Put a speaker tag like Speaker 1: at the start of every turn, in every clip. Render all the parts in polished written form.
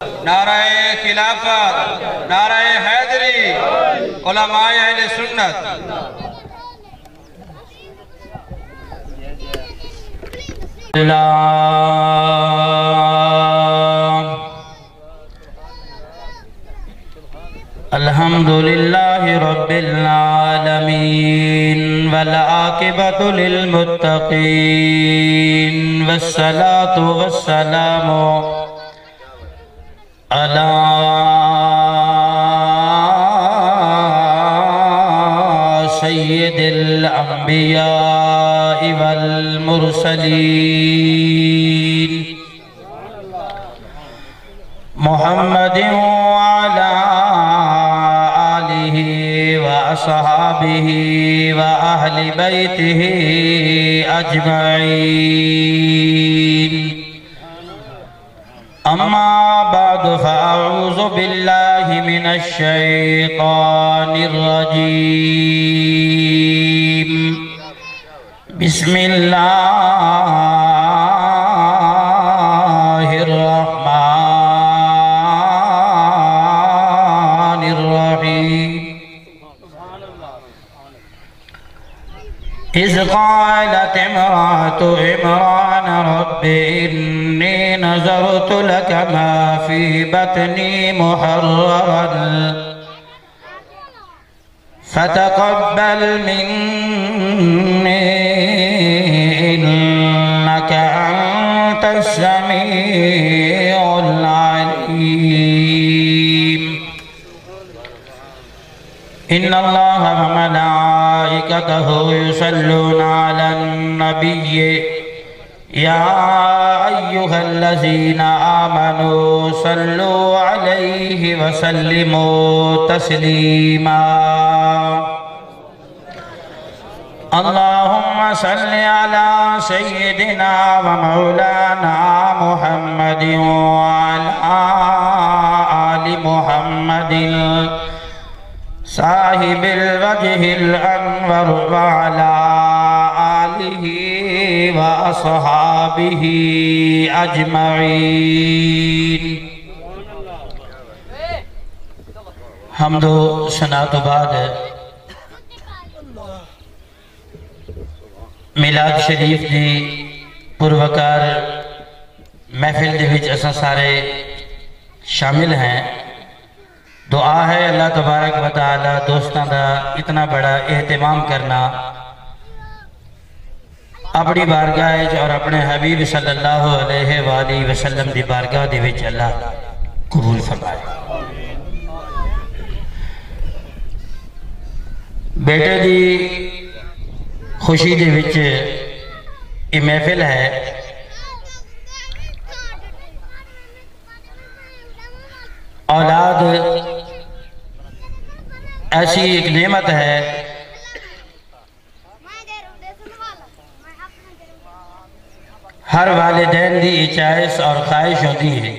Speaker 1: نعرہ خلافت، نعرہ حیدری، علماء اہل سنت۔ الحمدللہ رب العالمین والعاقبۃ للمتقین والصلاة والسلام علی سید الانبیاء والمرسلین محمد وعلی آلہ وأصحابہ وأہل بیتہ اجمعین۔ اما بعد فاعوذ باللہ من الشیطان الرجیم۔ بسم اللہ الرحمن الرحیم۔ اذ قالت امرأة عمران رب انی نذرت لك ما في بطني محررا فتقبل مني إنك أنت السميع العليم۔ إن الله وملائكته يصلون على النبي يا أيها الذين آمنوا صلوا عليه وسلموا تسليما۔ اللهم صل على سيدنا ومولانا محمد وعلى آل محمد صاحب الوجه الأنور وعلى آلہ وأصحابہ اجمعین۔ حمد و ثنا تو بعد میلاد شریف دی پروکار محفل دے وچ اساں سارے شامل ہیں۔ دعا ہے اللہ تبارک و تعالی دوستاں دا اتنا بڑا اہتمام کرنا اپنی بارگاہ اور اپنے حبیب صلی اللہ علیہ وآلہ وسلم دی بارگاہ دے وچ اللہ قبول فرمائے۔ بیٹے دی خوشی دے وچ یہ محفل ہے۔ اولاد ایسی ایک نعمت ہے ہر والدین دی چاہش اور خواہش ہوتی ہے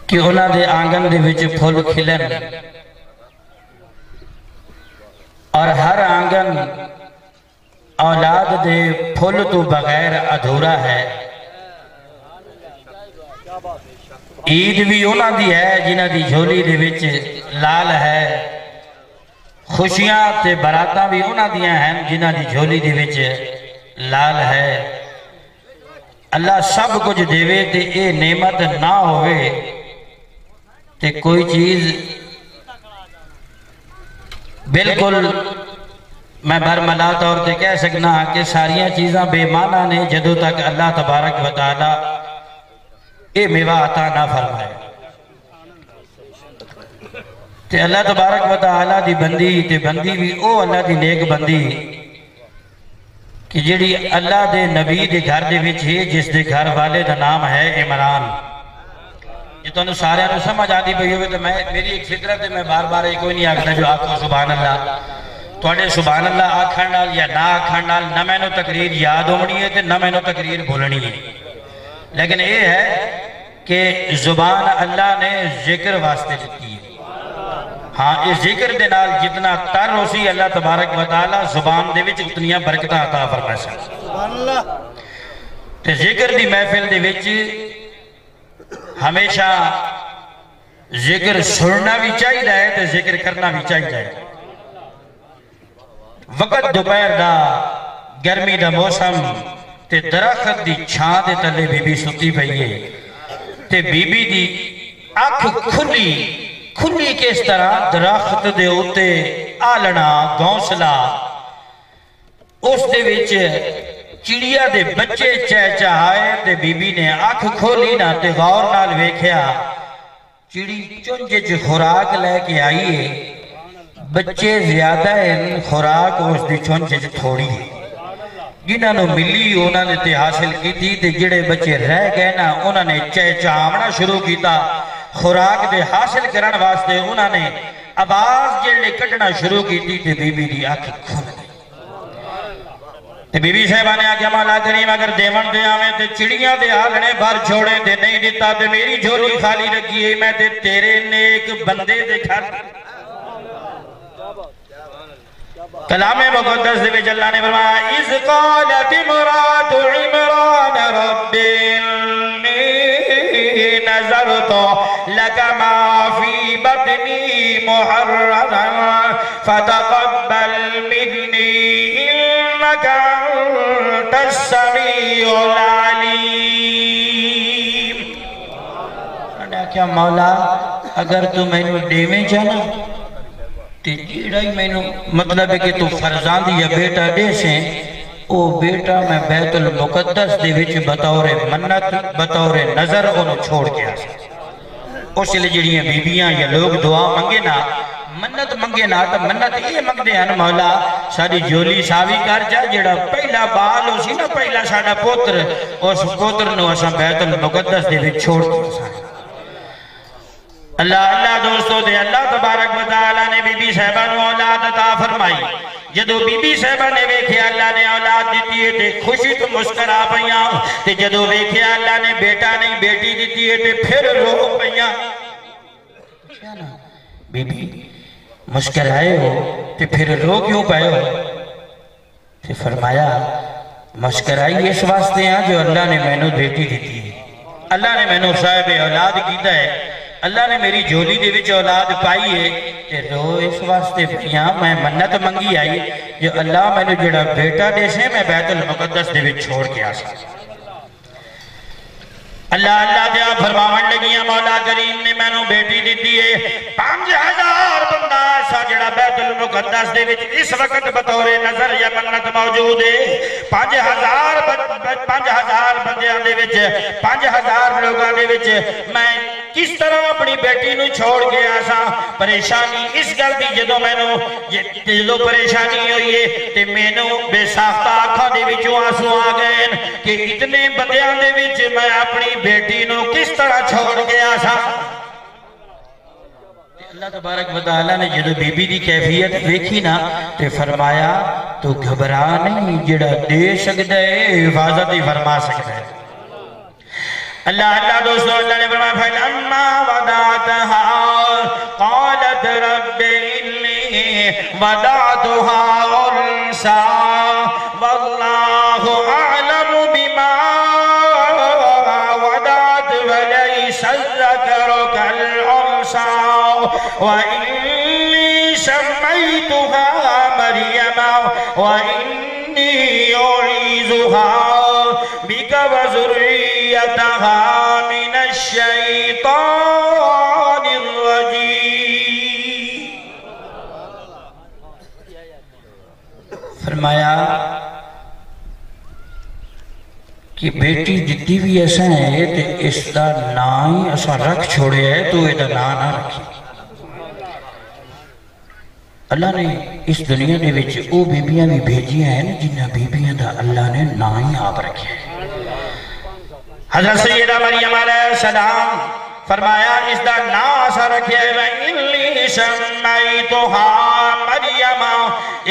Speaker 1: کہ انہاں دے آنگن دے وچ پھول کھلن، اور ہر آنگن اولاد دے پھول تو بغیر ادھورا ہے۔ عید بھی انہاں دی ہے جنہاں دی جھولی دے وچ لال ہے، خوشیاں تے براتاں بھی انہاں دیاں ہیں جنہاں دی جھولی دے وچ لال ہے۔ اللہ سب کچھ دیوے تے اے نعمت نہ ہوئے تے کوئی چیز بالکل میں برملا طور تے کہہ سکنا کہ ساریاں چیزاں بے معنی نے جدوں تک اللہ تبارک و تعالی اے میوہ عطا نہ فرمائے۔ تے اللہ تبارک و تعالی دی بندی تے بندی بھی او اللہ دی نیک بندی کہ جڑی اللہ دے نبی دے گھر دے وچ ہے، جس دے گھر والے دا نام ہے عمران۔ یہ تو انہوں سارے انہوں سمجھ آدھی پہی ہوئے تو میری ایک فطرت ہے، میں بار بار کوئی نہیں آگنا جو آکھو سبحان اللہ۔ توڑے سبحان اللہ آکھن نال یا نہ آکھن نال نہ میں نو تقریر یاد ہونی ہے تے نہ میں نو تقریر بھولنی ہے، لیکن یہ ہے کہ زبان اللہ نے ذکر واسطے دیتی ہے۔ ہاں اس ذکر دے نال جتنا تر اسی اللہ تبارک و تعالی زبان دے وچ اتنیاں برکتاں عطا فرمائے۔ سبحان اللہ۔ تے ذکر دی محفل دے وچ ہمیشہ ذکر سننا بھی چاہیے ہے تے ذکر کرنا بھی چاہیے ہے۔ وقت دوپہر دا گرمی دا موسم تے درخت دی چھاں دے تلے بی بی ستی پئیے تے بی بی دی اکھ کھلی کس طرح درخت دے ہوتے آلنا گونسلا اس دے وچ چڑیا دے بچے چہچہائے تے بی بی نے اکھ کھولی نہ تے غور نال ویکھیا چڑی چنجے چ خوراک لے کے آئیے بچے زیادہ ہیں خوراک اس دی چنجے چ تھوڑی ہے جنہاں نو ملی انہاں نے تے حاصل کی تھی تے جڑے بچے رہ گئے نا انہاں نے چہچہاونا شروع کیتا خوراک دے حاصل کرن واسطے انہاں نے آواز جڑے کٹنا شروع کی تھی تے بی بی دی آنکھ کھل گئی تے بی بی صاحبہ نے آگیا مولا کریم اگر دیون دے آویں تے چڑیاں دے آلنے بھر چھوڑے تے نہیں دیتا تے میری جھولی خالی رکھیے میں تے تیرے نیک بندے دے گھر کلام مقدس دے وچ اللہ نے فرمایا اذ قالت امرأۃ عمران رب انی نذرت لك ما في بطني محررا فتقبل مني انك انت السميع العليم۔ کیا مولا اگر تو میں نے دیویں جانا جیڑا ہی میں نے مطلب ہے کہ تو فرزاندی یا بیٹا دے سیں او بیٹا میں بیت المقدس دے وچ بطور منت بطور نظر انہوں چھوڑ کے آسا اس لئے جڑیاں بیبیاں یا لوگ دعا منگے نا منت منگے نا تو منت یہ منگ دے ہیں مولا ساری جولی ساوی کر جا جڑا پہلا بال ہو سی نا پہلا ساڑا پوتر اس پوتر نو اسا بیت المقدس دے وچ چھوڑ کے آسا اللہ دوستو دے اللہ تبارک و تعالیٰ نے بی بی صاحبہ نو اولاد عطا فرمائی جدو بی بی صاحبہ نے ویکھے اللہ نے اولاد دیتی ہے تے خوشی تو مسکرا پئیاں تے جدو ویکھے اللہ نے بیٹا نہیں بیٹی دیتی ہے تے پھر رو پئیاں بی بی مسکرائے ہو تے پھر رو کیوں پائے ہو تے فرمایا مسکرائی اس واسطے ہیں جو اللہ نے میں نو بیٹی دیتی ہے اللہ نے میں نو صاحب اولاد کیتا ہے اللہ نے میری جھولی دے وچ اولاد پائی ہے تے رو اس واسطے پئیاں میں منت منگی آئی جو اللہ میں نے جڑا بیٹا دے سے میں بیت المقدس دے وچ چھوڑ کے آسا اللہ دیا فرماون لگیاں مولا کریم نے میں نے بیٹی دیتی ہے 5000 بندہ ایسا جڑا بیت المقدس دے وچ اس وقت بطور نظر یا منت موجود ہے 5000 بندیاں دے وچ 5000 لوگاں دے وچ میں کس طرح اپنی بیٹی نو چھوڑ کے آسا پریشانی اس گل دی جدو میں نو جدو پریشانی ہوئی ہے تے میں نو بے ساختہ آنکھاں دے وچوں آنسو آ گئے کہ اتنے بندیاں دے وچ میں اپنی بیٹی نو کس طرح چھوڑ کے آسا اللہ تبارک و تعالیٰ نے جدو بی بی دی کیفیت دیکھی نا تے فرمایا تو گھبرا نہیں جڑا دے سکتا ہے حفاظت ہی فرما سکتا ہے اللہ دوستو اللہ نے فرمایا فَلَمَّا وَدَعْتَهَا قَالَتْ رَبِّ إِنِّي وَدَعْتُهَا أُنْثَىٰ وَاللَّهُ أَعْلَمُ بِمَا وَدَعْتْ وَلَيْسَ الذَّكَرُ كَالْأُنْثَىٰ وَإِنِّي سَمَّيْتُهَا مَرْيَمَ وَإِنِّي أُعِيذُهَا بِكَ وَذُرِّيَّتَهَا مِنَ الشَّيْطَانِ الرَّجِيمِ۔ فرمایا کہ بیٹی جتنی بھی ایسا ہے تے اس دا نام ہی ایسا رکھ چھوڑے ہے تو یہ دا نام نہ رکھی اللہ نے اس دنیا دے وچ او بیبیاں بھی بھیجیاں ہیں جنہ بیبیاں دا اللہ نے نام ہی آپ رکھے حضرت سیدہ مریم علیہ السلام فرمایا اس دا نام ایسا رکھے وَإِنِّي سَمَّيْتُهَا مَرْيَمَ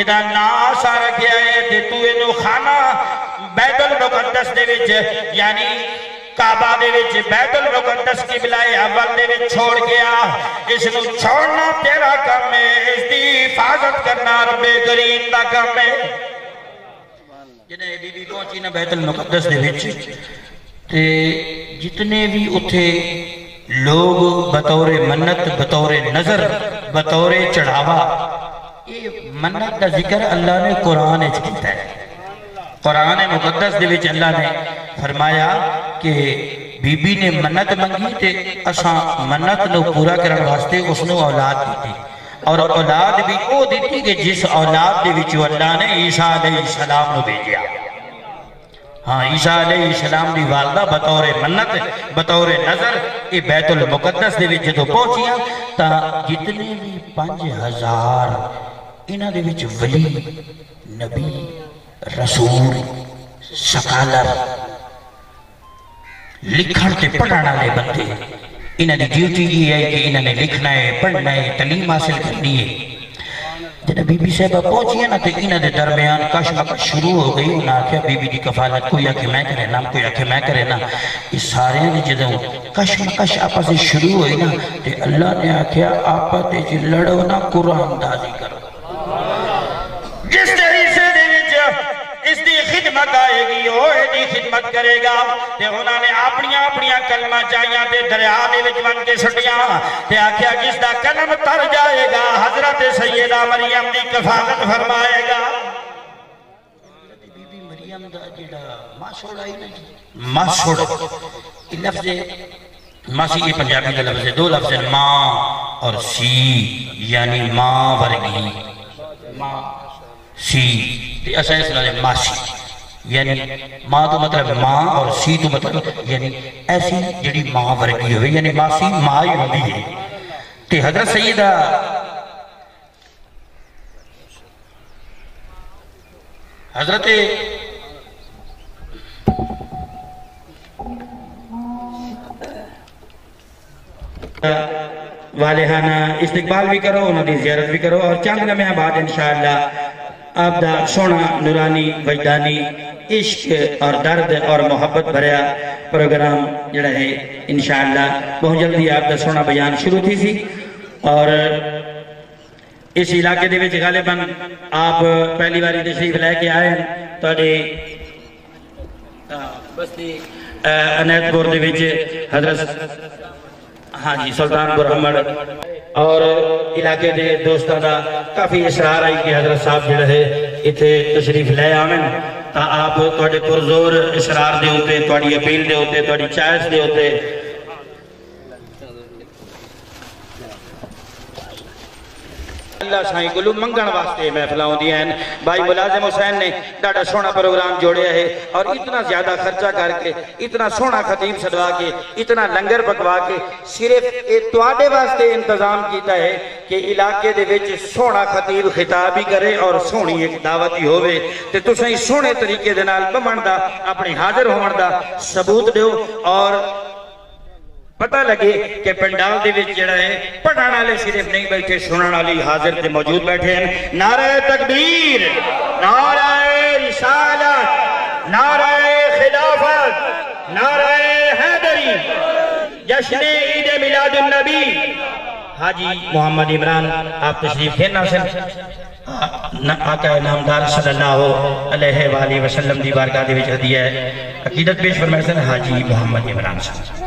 Speaker 1: ادا نام ایسا رکھے تے تو انہوں خانہ بیت المقدس دے وچ یعنی کعبہ دے وچ بیت المقدس قبلہ اول دے وچ چھوڑ گیا اس نو چھوڑنا تیرا کم ہے اس دی حفاظت کرنا رب کریم دا کم ہے جنہیں بی بی پہنچی نا بیت المقدس دے وچ تے جتنے بھی اتھے لوگ بطور منت بطور نظر بطور چڑھاوا یہ منت دا ذکر اللہ نے قرآن اچھ کیتا ہے قرآن مقدس دے وچ اللہ نے فرمایا کہ بی بی نے منت منگی تے اساں منت نو پورا کرن واسطے اس نو اولاد دیتی اور اولاد بھی او دیتی کہ جس اولاد دے وچ اللہ نے عیسیٰ علیہ السلام نو بھیجیا ہاں عیسیٰ علیہ السلام دی والدہ بطور منت بطور نظر یہ بیت المقدس دے وچ جدو پہنچیاں تا جتنے بھی 5000 انہاں دے وچ ولی نبی رسول سکالر لکھن تے پڑھانا لے بندے انہاں دی ڈیوٹی یہ ہے کہ انہاں نے لکھنا ہے پڑھنا ہے تعلیم حاصل کرنی ہے جب بی بی صاحبہ پہنچی ہے نا تو انہاں دے درمیان کشمکش شروع ہو گئی انہاں آکھیا بی بی دی کفالت کوئی آکھے میں کرے نا کوئی آکھے میں کرے نا اس سارے نے جدوں کشمکش آپا سے شروع ہوئی نا تو اللہ نے آکھیا آپا تے جی لڑو نا قرآن دازی کرو جس طریقے دے وچ اس دی خدمت آئے گی وہ دی خدمت کرے گا تے انہاں نے اپنیاں کلمہ چاہیاں تے دریا دے وچ بن کے سٹیاں تے آکھیا جس دا کلم تر جائے گا حضرت سیدہ مریم دی کفالت فرمائے گا بی بی مریم دا جڑا ماسوڑ آئی نا ماسوڑ یہ لفظ ماسی یہ پنجابی کا لفظ ہے دو لفظ ہیں ماں اور سی یعنی ماں ورگی ماں سی ایسا ہے سنا ہے ماسی یعنی ماں تو مطلب ماں اور سی تو مطلب یعنی ایسی جڑی ماں ورگی ہوئی یعنی ماسی ماں ہی ہوئی ہے کہ حضرت سیدہ حضرت والہانہ استقبال بھی کرو انہوں نے زیارت بھی کرو اور چند لمحہ بعد انشاءاللہ آپ دا سونا نورانی وجدانی عشق اور درد اور محبت بھریا پروگرام جڑا ہے انشاءاللہ بہت جلدی آپ دا سونا بیان شروع تھی سی اور اس علاقے دے وچ غالباً آپ پہلی باری تشریف لے کے آئے ہیں توڑے بستی انیت پور دے وچ حضرت ہاں جی سلطان برحمد اور علاقے دے دوستان دا کافی اصرار آئی کہ حضرت صاحب جڑا ہے اتھے تشریف لے آمین تا آپ توڑے پرزور اصرار دے ہوتے توڑی اپیل دے ہوتے توڑی چائس دے ہوتے اللہ سائیں گلو منگن واسطے محفلاؤں دیا ہیں بھائی ملازم حسین نے ڈاڑا سونا پروگرام جوڑیا ہے اور اتنا زیادہ خرچہ کر کے اتنا سونا خطیب صدوا کے اتنا لنگر پکوا کے صرف اتوادے واسطے انتظام کیتا ہے کہ علاقے دے وچ سونا خطیب خطابی کرے اور سونی ایک دعوتی ہوئے تے تو سہیں سونے طریقے دنال بمن دا اپنی حاضر ہومن دا ثبوت دیو اور پتہ لگے کہ پنڈال دے وچ جڑا ہے پڑھانا لے صرف نہیں بیٹھے سننا لی حاضر تے موجود بیٹھے ہیں نعرہ تکبیر نعرہ رسالت نعرہ خلافت نعرہ حیدری جشن عید میلاد النبی حاجی محمد عمران آپ تشریف کھینا سے آقا نامدار صلی اللہ علیہ وآلہ وسلم دی بارگاہ دے وچ ہدیہ ہے عقیدت پیش فرمائے سے حاجی محمد عمران صلی اللہ